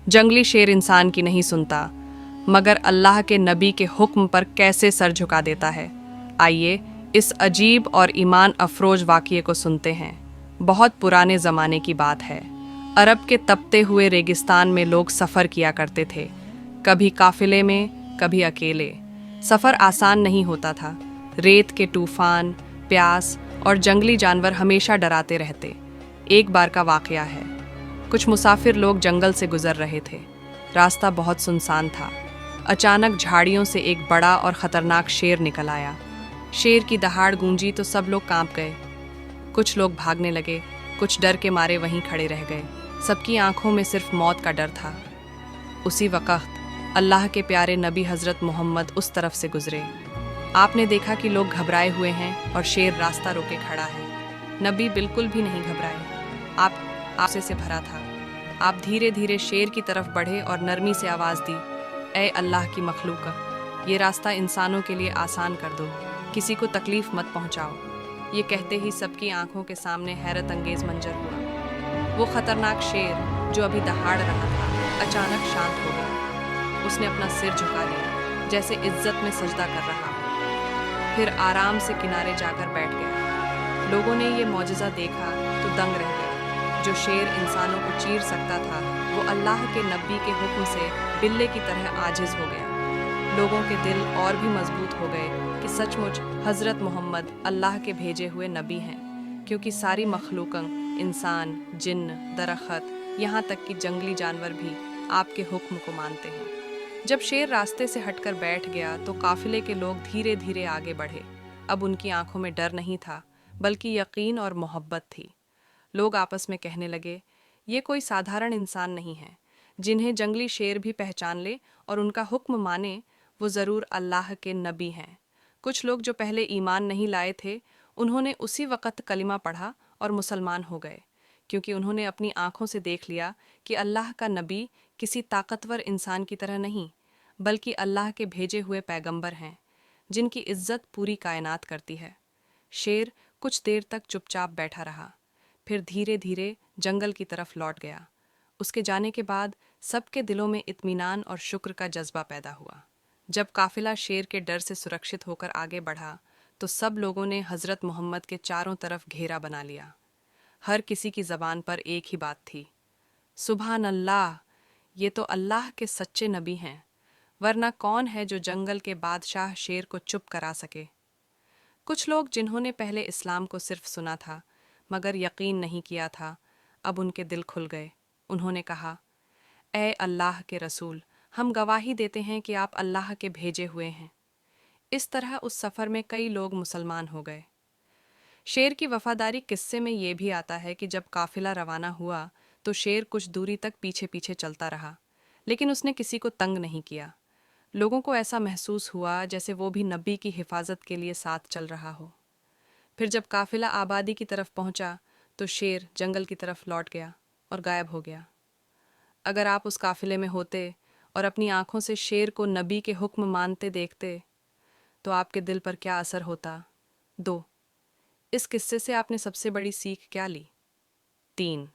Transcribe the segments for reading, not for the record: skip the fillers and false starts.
जंगली शेर इंसान की नहीं सुनता, मगर अल्लाह के नबी के हुक्म पर कैसे सर झुका देता है। आइए इस अजीब और ईमान अफरोज वाक़ये को सुनते हैं। बहुत पुराने ज़माने की बात है। अरब के तपते हुए रेगिस्तान में लोग सफ़र किया करते थे, कभी काफिले में, कभी अकेले। सफ़र आसान नहीं होता था। रेत के तूफान, प्यास और जंगली जानवर हमेशा डराते रहते। एक बार का वाक़या है। कुछ मुसाफिर लोग जंगल से गुजर रहे थे। रास्ता बहुत सुनसान था। अचानक झाड़ियों से एक बड़ा और ख़तरनाक शेर निकल आया। शेर की दहाड़ गूंजी तो सब लोग कांप गए। कुछ लोग भागने लगे, कुछ डर के मारे वहीं खड़े रह गए। सबकी आंखों में सिर्फ मौत का डर था। उसी वक़्त अल्लाह के प्यारे नबी हज़रत मोहम्मद उस तरफ से गुजरे। आपने देखा कि लोग घबराए हुए हैं और शेर रास्ता रोके खड़ा है। नबी बिल्कुल भी नहीं घबराए। आप आसे से भरा था। आप धीरे धीरे शेर की तरफ बढ़े और नरमी से आवाज़ दी, ए अल्लाह की मखलूक, ये रास्ता इंसानों के लिए आसान कर दो, किसी को तकलीफ़ मत पहुंचाओ। ये कहते ही सबकी आंखों के सामने हैरत अंगेज़ मंजर हुआ। वो ख़तरनाक शेर जो अभी दहाड़ रहा था, अचानक शांत हो गया। उसने अपना सिर झुका लिया, जैसे इज्जत में सजदा कर रहा हो। फिर आराम से किनारे जाकर बैठ गया। लोगों ने ये मौजज़ा देखा तो दंग रह गए। जो शेर इंसानों को चीर सकता था, वो अल्लाह के नबी के हुक्म से बिल्ले की तरह आजिज़ हो गया। लोगों के दिल और भी मजबूत हो गए कि सचमुच हज़रत मोहम्मद अल्लाह के भेजे हुए नबी हैं, क्योंकि सारी मखलूक़न, इंसान, जिन्न, दरख्त, यहाँ तक कि जंगली जानवर भी आपके हुक्म को मानते हैं। जब शेर रास्ते से हटकर बैठ गया तो काफिले के लोग धीरे धीरे आगे बढ़े। अब उनकी आंखों में डर नहीं था, बल्कि यकीन और मोहब्बत थी। लोग आपस में कहने लगे, ये कोई साधारण इंसान नहीं है। जिन्हें जंगली शेर भी पहचान ले और उनका हुक्म माने, वो ज़रूर अल्लाह के नबी हैं। कुछ लोग जो पहले ईमान नहीं लाए थे, उन्होंने उसी वक़्त कलिमा पढ़ा और मुसलमान हो गए, क्योंकि उन्होंने अपनी आंखों से देख लिया कि अल्लाह का नबी किसी ताकतवर इंसान की तरह नहीं, बल्कि अल्लाह के भेजे हुए पैगंबर हैं, जिनकी इज्जत पूरी कायनात करती है। शेर कुछ देर तक चुपचाप बैठा रहा, फिर धीरे धीरे जंगल की तरफ लौट गया। उसके जाने के बाद सबके दिलों में इत्मीनान और शुक्र का जज्बा पैदा हुआ। जब काफिला शेर के डर से सुरक्षित होकर आगे बढ़ा, तो सब लोगों ने हज़रत मोहम्मद के चारों तरफ घेरा बना लिया। हर किसी की ज़बान पर एक ही बात थी, सुभान अल्लाह, ये तो अल्लाह के सच्चे नबी हैं, वरना कौन है जो जंगल के बादशाह शेर को चुप करा सके। कुछ लोग जिन्होंने पहले इस्लाम को सिर्फ सुना था मगर यकीन नहीं किया था, अब उनके दिल खुल गए। उन्होंने कहा, ए अल्लाह के रसूल, हम गवाही देते हैं कि आप अल्लाह के भेजे हुए हैं। इस तरह उस सफ़र में कई लोग मुसलमान हो गए। शेर की वफादारी किस्से में ये भी आता है कि जब काफिला रवाना हुआ तो शेर कुछ दूरी तक पीछे पीछे चलता रहा, लेकिन उसने किसी को तंग नहीं किया। लोगों को ऐसा महसूस हुआ जैसे वो भी नबी की हिफाजत के लिए साथ चल रहा हो। फिर जब काफिला आबादी की तरफ पहुंचा तो शेर जंगल की तरफ लौट गया और गायब हो गया। अगर आप उस काफिले में होते और अपनी आंखों से शेर को नबी के हुक्म मानते देखते, तो आपके दिल पर क्या असर होता? 2. इस किस्से से आपने सबसे बड़ी सीख क्या ली? 3.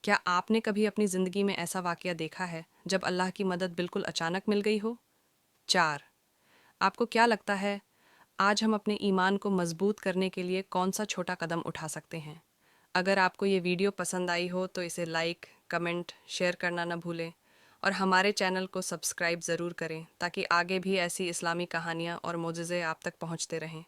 क्या आपने कभी अपनी ज़िंदगी में ऐसा वाक़या देखा है जब अल्लाह की मदद बिल्कुल अचानक मिल गई हो? 4. आपको क्या लगता है आज हम अपने ईमान को मजबूत करने के लिए कौन सा छोटा कदम उठा सकते हैं? अगर आपको ये वीडियो पसंद आई हो तो इसे लाइक, कमेंट, शेयर करना न भूलें और हमारे चैनल को सब्सक्राइब ज़रूर करें ताकि आगे भी ऐसी इस्लामी कहानियाँ और मोज़िज़े आप तक पहुँचते रहें।